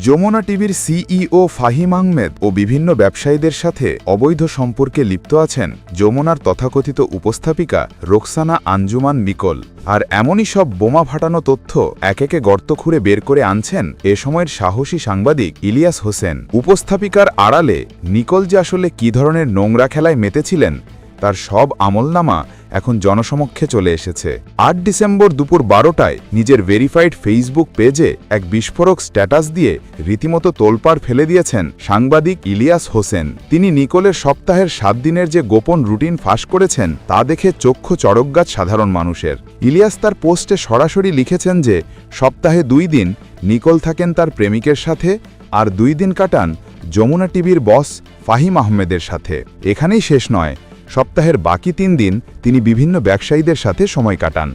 যমুনা টিভির সিইও ফাহিম আহমেদ ও বিভিন্ন ব্যবসায়ীদের সাথে অবৈধ সম্পর্কে লিপ্ত আছেন যমুনার তথাকথিত উপস্থাপিকা রোকসানা আঞ্জুমান নিকোল। আর এমনই সব বোমা ফাটানো তথ্য এক একে গর্ত খুঁড়ে বের করে আনছেন এ সময়ের সাহসী সাংবাদিক ইলিয়াস হোসেন। উপস্থাপিকার আড়ালে নিকোল যে আসলে কী ধরনের নোংরা খেলায় মেতেছিলেন তার সব আমলনামা এখন জনসমক্ষে চলে এসেছে। ৮ ডিসেম্বর দুপুর ১২টায় নিজের ভেরিফাইড ফেসবুক পেজে এক বিস্ফোরক স্ট্যাটাস দিয়ে রীতিমতো তোলপাড় ফেলে দিয়েছেন সাংবাদিক ইলিয়াস হোসেন। তিনি নিকোলের সপ্তাহের ৭ দিনের যে গোপন রুটিন ফাঁস করেছেন তা দেখে চক্ষু চড়কগাছ সাধারণ মানুষের। ইলিয়াস তার পোস্টে সরাসরি লিখেছেন যে সপ্তাহে ২ দিন নিকোল থাকেন তার প্রেমিকের সাথে আর ২ দিন কাটান যমুনা টিভির বস ফাহিম আহমেদের সাথে। এখানেই শেষ নয়, সপ্তাহের বাকি ৩ দিন তিনি বিভিন্ন ব্যবসায়ীদের সাথে সময় কাটান।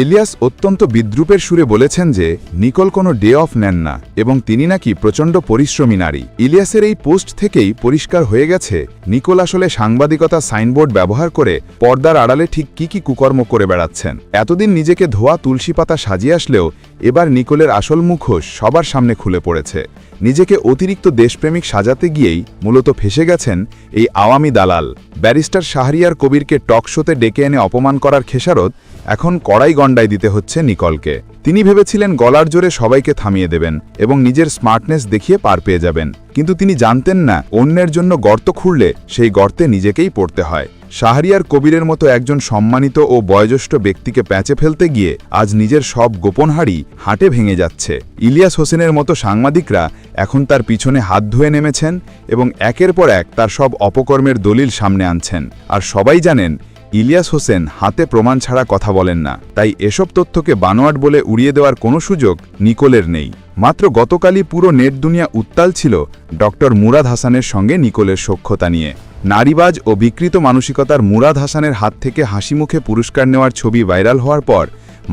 ইলিয়াস অত্যন্ত বিদ্রূপের সুরে বলেছেন যে নিকোল কোনো ডে অফ নেন না এবং তিনি নাকি প্রচণ্ড পরিশ্রমী নারী। ইলিয়াসের এই পোস্ট থেকেই পরিষ্কার হয়ে গেছে নিকোল আসলে সাংবাদিকতা সাইনবোর্ড ব্যবহার করে পর্দার আড়ালে ঠিক কি কুকর্ম করে বেড়াচ্ছেন। এতদিন নিজেকে ধোয়া তুলসী পাতা সাজিয়ে আসলেও এবার নিকোলের আসল মুখোশ সবার সামনে খুলে পড়েছে। নিজেকে অতিরিক্ত দেশপ্রেমিক সাজাতে গিয়েই মূলত ফেসে গেছেন এই আওয়ামী দালাল। ব্যারিস্টার শাহরিয়ার কবিরকে টকশোতে ডেকে এনে অপমান করার খেসারত এখন কড়াই গণ্ডায় দিতে হচ্ছে নিকোলকে। তিনি ভেবেছিলেন গলার জোরে সবাইকে থামিয়ে দেবেন এবং নিজের স্মার্টনেস দেখিয়ে পার পেয়ে যাবেন, কিন্তু তিনি জানতেন না অন্যের জন্য গর্ত খুঁড়লে সেই গর্তে নিজেকেই পড়তে হয়। শাহরিয়ার কবিরের মতো একজন সম্মানিত ও বয়োজ্যেষ্ঠ ব্যক্তিকে প্যাঁচে ফেলতে গিয়ে আজ নিজের সব গোপন হাড়ি হাঁটে ভেঙে যাচ্ছে। ইলিয়াস হোসেনের মতো সাংবাদিকরা এখন তার পিছনে হাত ধুয়ে নেমেছেন এবং একের পর এক তার সব অপকর্মের দলিল সামনে আনছেন। আর সবাই জানেন ইলিয়াস হোসেন হাতে প্রমাণ ছাড়া কথা বলেন না, তাই এসব তথ্যকে বানোয়াট বলে উড়িয়ে দেওয়ার কোনো সুযোগ নিকোলের নেই। মাত্র গতকালই পুরো নেট দুনিয়া উত্তাল ছিল ডক্টর মুরাদ হাসানের সঙ্গে নিকোলের সখ্যতা নিয়ে। নারীবাজ ও বিকৃত মানসিকতার মুরাদ হাসানের হাত থেকে হাসিমুখে পুরস্কার নেওয়ার ছবি ভাইরাল হওয়ার পর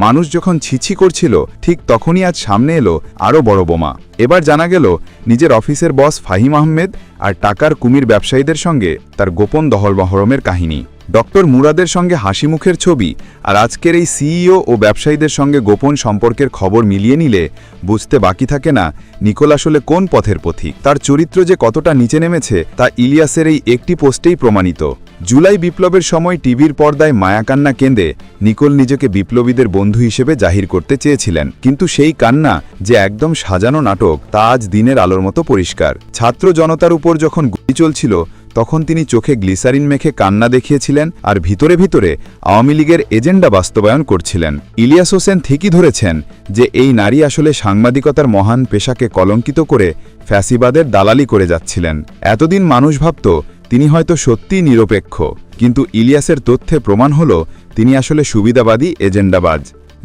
মানুষ যখন ছিছি করছিল ঠিক তখনই আজ সামনে এলো আরও বড় বোমা। এবার জানা গেল নিজের অফিসের বস ফাহিম আহমেদ আর টাকার কুমির ব্যবসায়ীদের সঙ্গে তার গোপন দহলমহরমের কাহিনী। ডক্টর মুরাদের সঙ্গে হাসিমুখের ছবি আর আজকের এই সিইও ও ব্যবসায়ীদের সঙ্গে গোপন সম্পর্কের খবর মিলিয়ে নিলে বুঝতে বাকি থাকে না নিকোল আসলে কোন পথের পথিক। তার চরিত্র যে কতটা নিচে নেমেছে তা ইলিয়াসের এই একটি পোস্টেই প্রমাণিত। জুলাই বিপ্লবের সময় টিভির পর্দায় মায়াকান্না কেঁদে নিকোল নিজেকে বিপ্লবীদের বন্ধু হিসেবে জাহির করতে চেয়েছিলেন, কিন্তু সেই কান্না যে একদম সাজানো নাটক তা আজ দিনের আলোর মতো পরিষ্কার। ছাত্র জনতার উপর যখন গুলি চলছিল তখন তিনি চোখে গ্লিসারিন মেখে কান্না দেখিয়েছিলেন আর ভিতরে ভিতরে আওয়ামী লীগের এজেন্ডা বাস্তবায়ন করছিলেন। ইলিয়াস হোসেন ঠিকই ধরেছেন যে এই নারী আসলে সাংবাদিকতার মহান পেশাকে কলঙ্কিত করে ফ্যাসিবাদের দালালি করে যাচ্ছিলেন। এতদিন মানুষ ভাবত তিনি হয়তো সত্যিই নিরপেক্ষ, কিন্তু ইলিয়াসের তথ্যে প্রমাণ হল তিনি আসলে সুবিধাবাদী এজেন্ডাবাজ।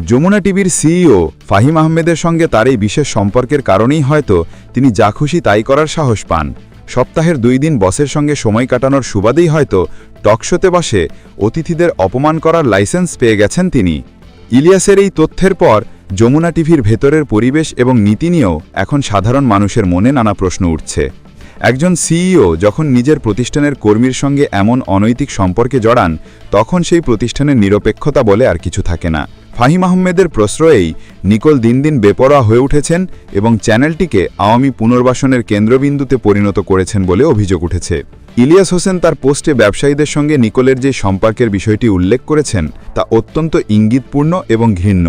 যমুনা টিভির সিইও ফাহিম আহমেদের সঙ্গে তার এই বিশেষ সম্পর্কের কারণেই হয়তো তিনি যা খুশি তাই করার সাহস পান। সপ্তাহের ২ দিন বসের সঙ্গে সময় কাটানোর সুবাদেই হয়তো টকশোতে বসে অতিথিদের অপমান করার লাইসেন্স পেয়ে গেছেন তিনি। ইলিয়াসের এই তথ্যের পর যমুনা টিভির ভেতরের পরিবেশ এবং নীতি নিয়েও এখন সাধারণ মানুষের মনে নানা প্রশ্ন উঠছে। একজন সিইও যখন নিজের প্রতিষ্ঠানের কর্মীর সঙ্গে এমন অনৈতিক সম্পর্কে জড়ান তখন সেই প্রতিষ্ঠানের নিরপেক্ষতা বলে আর কিছু থাকে না। ফাহিম আহমেদের প্রশ্রয়েই নিকোল দিন দিন বেপরোয়া হয়ে উঠেছেন এবং চ্যানেলটিকে আওয়ামী পুনর্বাসনের কেন্দ্রবিন্দুতে পরিণত করেছেন বলে অভিযোগ উঠেছে। ইলিয়াস হোসেন তার পোস্টে ব্যবসায়ীদের সঙ্গে নিকোলের যে সম্পর্কের বিষয়টি উল্লেখ করেছেন তা অত্যন্ত ইঙ্গিতপূর্ণ এবং ঘৃণ্য।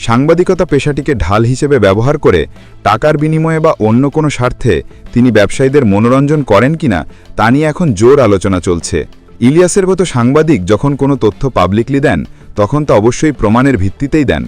সাংবাদিকতা পেশাটিকে ঢাল হিসেবে ব্যবহার করে টাকার বিনিময়ে বা অন্য কোনো স্বার্থে তিনি ব্যবসায়ীদের মনোরঞ্জন করেন কিনা তা নিয়ে এখন জোর আলোচনা চলছে। ইলিয়াসের মতো সাংবাদিক যখন কোনো তথ্য পাবলিকলি দেন তখন তা অবশ্যই প্রমাণের ভিত্তিতেই দেন।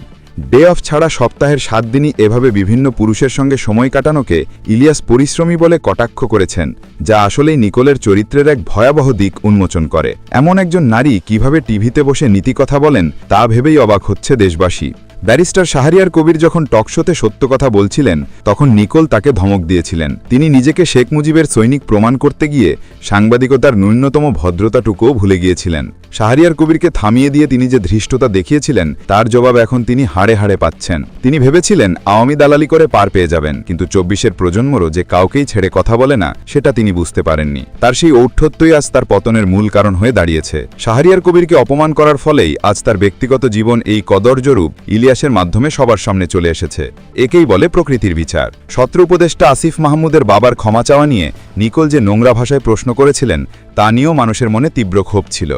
ডে অফ ছাড়া সপ্তাহের ৭ দিনই এভাবে বিভিন্ন পুরুষের সঙ্গে সময় কাটানোকে ইলিয়াস পরিশ্রমী বলে কটাক্ষ করেছেন, যা আসলেই নিকোলের চরিত্রের এক ভয়াবহ দিক উন্মোচন করে। এমন একজন নারী কিভাবে টিভিতে বসে নীতিকথা বলেন তা ভেবেই অবাক হচ্ছে দেশবাসী। ব্যারিস্টার শাহরিয়ার কবির যখন টকশোতে সত্য কথা বলছিলেন তখন নিকোল তাকে ধমক দিয়েছিলেন। তিনি নিজেকে শেখ মুজিবের সৈনিক প্রমাণ করতে গিয়ে সাংবাদিকতার ন্যূনতম ভদ্রতাটুকুও ভুলে গিয়েছিলেন। শাহরিয়ার কবিরকে থামিয়ে দিয়ে তিনি যে ধৃষ্টতা দেখিয়েছিলেন তার জবাব এখন তিনি হাড়ে হাড়ে পাচ্ছেন। তিনি ভেবেছিলেন আওয়ামী দালালি করে পার পেয়ে যাবেন, কিন্তু ২৪-এর প্রজন্মরও যে কাউকেই ছেড়ে কথা বলে না সেটা তিনি বুঝতে পারেননি। তার সেই ঔদ্ধত্যই আজ তার পতনের মূল কারণ হয়ে দাঁড়িয়েছে। শাহরিয়ার কবিরকে অপমান করার ফলেই আজ তার ব্যক্তিগত জীবন এই কদর্য রূপ ইলিয়াস ইলিয়াসের মাধ্যমে সবার সামনে চলে এসেছে। একেই বলে প্রকৃতির বিচার। সত্র উপদেষ্টা আসিফ মাহমুদের বাবার ক্ষমা চাওয়া নিয়ে নিকোল যে নোংরা ভাষায় প্রশ্ন করেছিলেন তা নিয়েও মানুষের মনে তীব্র ক্ষোভ ছিল।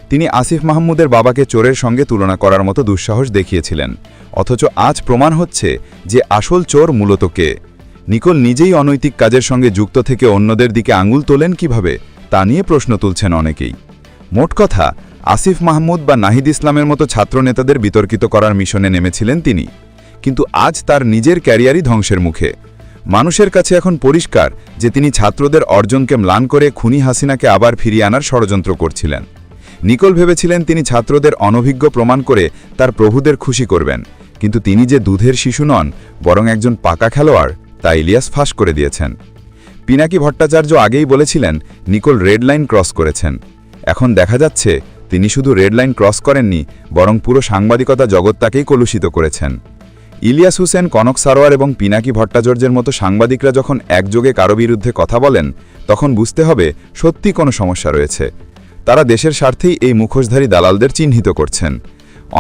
তিনি আসিফ মাহমুদের বাবাকে চোরের সঙ্গে তুলনা করার মতো দুঃসাহস দেখিয়েছিলেন, অথচ আজ প্রমাণ হচ্ছে যে আসল চোর মূলত কে। নিকোল নিজেই অনৈতিক কাজের সঙ্গে যুক্ত থেকে অন্যদের দিকে আঙুল তোলেন কিভাবে তা নিয়ে প্রশ্ন তুলছেন অনেকেই। মোট কথা, আসিফ মাহমুদ বা নাহিদ ইসলামের মতো ছাত্রনেতাদের বিতর্কিত করার মিশনে নেমেছিলেন তিনি, কিন্তু আজ তার নিজের ক্যারিয়ারই ধ্বংসের মুখে। মানুষের কাছে এখন পরিষ্কার যে তিনি ছাত্রদের অর্জনকে ম্লান করে খুনি হাসিনাকে আবার ফিরিয়ে আনার ষড়যন্ত্র করছিলেন। নিকোল ভেবেছিলেন তিনি ছাত্রদের অনভিজ্ঞ প্রমাণ করে তার প্রভুদের খুশি করবেন, কিন্তু তিনি যে দুধের শিশু নন বরং একজন পাকা খেলোয়াড় তা ইলিয়াস ফাঁস করে দিয়েছেন। পিনাকি ভট্টাচার্য আগেই বলেছিলেন নিকোল রেড লাইন ক্রস করেছেন। এখন দেখা যাচ্ছে তিনি শুধু রেড লাইন ক্রস করেননি, বরং পুরো সাংবাদিকতা জগৎ তাকেই কলুষিত করেছেন। ইলিয়াস হোসেন, কনক সারোয়ার এবং পিনাকি ভট্টাচার্যের মতো সাংবাদিকরা যখন একযোগে কারো বিরুদ্ধে কথা বলেন তখন বুঝতে হবে সত্যি কোনো সমস্যা রয়েছে। তারা দেশের স্বার্থেই এই মুখোশধারী দালালদের চিহ্নিত করছেন।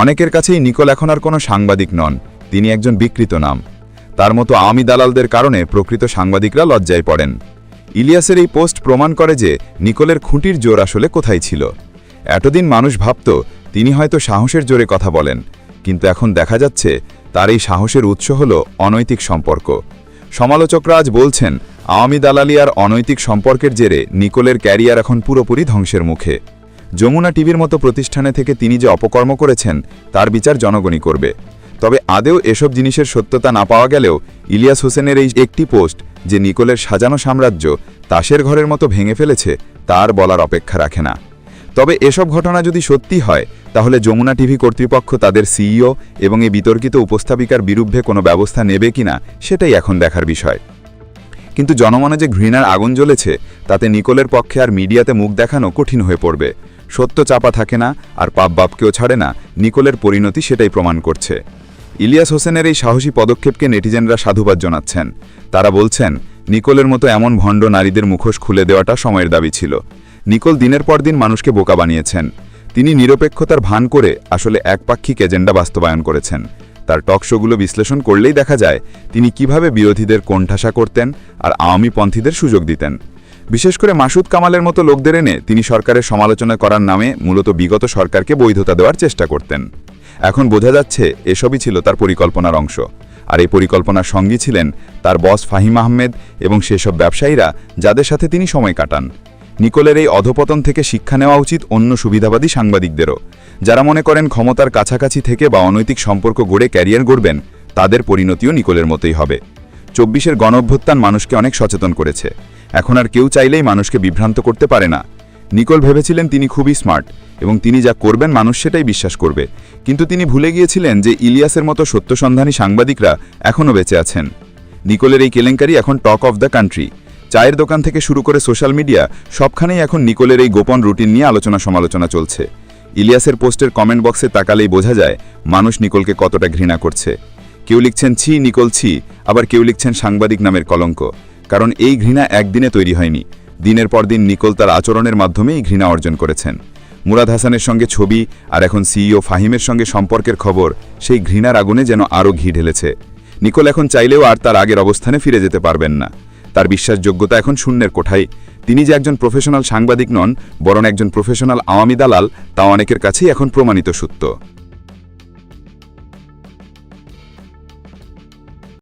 অনেকের কাছেই নিকোল এখন আর কোনো সাংবাদিক নন, তিনি একজন বিকৃত নাম। তার মতো আওয়ামী দালালদের কারণে প্রকৃত সাংবাদিকরা লজ্জায় পড়েন। ইলিয়াসের এই পোস্ট প্রমাণ করে যে নিকোলের খুঁটির জোর আসলে কোথায় ছিল। এতদিন মানুষ ভাবত তিনি হয়তো সাহসের জোরে কথা বলেন, কিন্তু এখন দেখা যাচ্ছে তার এই সাহসের উৎস হল অনৈতিক সম্পর্ক। সমালোচকরা আজ বলছেন আওয়ামী দালালি আর অনৈতিক সম্পর্কের জেরে নিকোলের ক্যারিয়ার এখন পুরোপুরি ধ্বংসের মুখে। যমুনা টিভির মতো প্রতিষ্ঠানে থেকে তিনি যে অপকর্ম করেছেন তার বিচার জনগণই করবে। তবে আদেও এসব জিনিসের সত্যতা না পাওয়া গেলেও ইলিয়াস হোসেনের এই একটি পোস্ট যে নিকোলের সাজানো সাম্রাজ্য তাসের ঘরের মতো ভেঙে ফেলেছে তার বলার অপেক্ষা রাখে না। তবে এসব ঘটনা যদি সত্যি হয় তাহলে যমুনা টিভি কর্তৃপক্ষ তাদের সিইও এবং এই বিতর্কিত উপস্থাপিকার বিরুদ্ধে কোনো ব্যবস্থা নেবে কিনা সেটাই এখন দেখার বিষয়। কিন্তু জনমনে যে ঘৃণার আগুন জ্বলেছে তাতে নিকোলের পক্ষে আর মিডিয়াতে মুখ দেখানো কঠিন হয়ে পড়বে। সত্য চাপা থাকে না আর পাপ বাপকেও ছাড়ে না, নিকোলের পরিণতি সেটাই প্রমাণ করছে। ইলিয়াস হোসেনের এই সাহসী পদক্ষেপকে নেটিজেনরা সাধুবাদ জানাচ্ছেন। তারা বলছেন নিকোলের মতো এমন ভণ্ড নারীদের মুখোশ খুলে দেওয়াটা সময়ের দাবি ছিল। নিকোল দিনের পর দিন মানুষকে বোকা বানিয়েছেন। তিনি নিরপেক্ষতার ভান করে আসলে একপাক্ষিক এজেন্ডা বাস্তবায়ন করেছেন। তার টকশোগুলো বিশ্লেষণ করলেই দেখা যায় তিনি কিভাবে বিরোধীদের কোণঠাসা করতেন আর আওয়ামীপন্থীদের সুযোগ দিতেন। বিশেষ করে মাসুদ কামালের মতো লোকদের এনে তিনি সরকারের সমালোচনা করার নামে মূলত বিগত সরকারকে বৈধতা দেওয়ার চেষ্টা করতেন। এখন বোঝা যাচ্ছে এসবই ছিল তার পরিকল্পনার অংশ, আর এই পরিকল্পনার সঙ্গী ছিলেন তার বস ফাহিম আহমেদ এবং সেসব ব্যবসায়ীরা যাদের সাথে তিনি সময় কাটান। নিকোলের এই অধপতন থেকে শিক্ষা নেওয়া উচিত অন্য সুবিধাবাদী সাংবাদিকদেরও। যারা মনে করেন ক্ষমতার কাছাকাছি থেকে বা অনৈতিক সম্পর্ক গড়ে ক্যারিয়ার গড়বেন, তাদের পরিণতিও নিকোলের মতোই হবে। ২৪-এর গণঅভ্যুত্থান মানুষকে অনেক সচেতন করেছে। এখন আর কেউ চাইলেই মানুষকে বিভ্রান্ত করতে পারে না। নিকোল ভেবেছিলেন তিনি খুবই স্মার্ট এবং তিনি যা করবেন মানুষ সেটাই বিশ্বাস করবে, কিন্তু তিনি ভুলে গিয়েছিলেন যে ইলিয়াসের মতো সত্যসন্ধানী সাংবাদিকরা এখনও বেঁচে আছেন। নিকোলের এই কেলেঙ্কারি এখন টক অফ দ্য কান্ট্রি। চায়ের দোকান থেকে শুরু করে সোশ্যাল মিডিয়া সবখানেই এখন নিকোলের এই গোপন রুটিন নিয়ে আলোচনা সমালোচনা চলছে। ইলিয়াসের পোস্টের কমেন্ট বক্সে তাকালেই বোঝা যায় মানুষ নিকোলকে কতটা ঘৃণা করছে। কেউ লিখছেন ছি নিকোল ছি, আবার কেউ লিখছেন সাংবাদিক নামের কলঙ্ক। কারণ এই ঘৃণা একদিনে তৈরি হয়নি, দিনের পর দিন নিকোল তার আচরণের মাধ্যমেই ঘৃণা অর্জন করেছেন। মুরাদ হাসানের সঙ্গে ছবি আর এখন সিইও ফাহিমের সঙ্গে সম্পর্কের খবর সেই ঘৃণার আগুনে যেন আরও ঘি ঢেলেছে। নিকোল এখন চাইলেও আর তার আগের অবস্থানে ফিরে যেতে পারবেন না। তার বিশ্বাসযোগ্যতা এখন শূন্যের কোঠায়। তিনি যে একজন প্রফেশনাল সাংবাদিক নন, বরং একজন প্রফেশনাল আওয়ামী দালাল, তা অনেকের কাছেই এখন প্রমাণিত সত্য।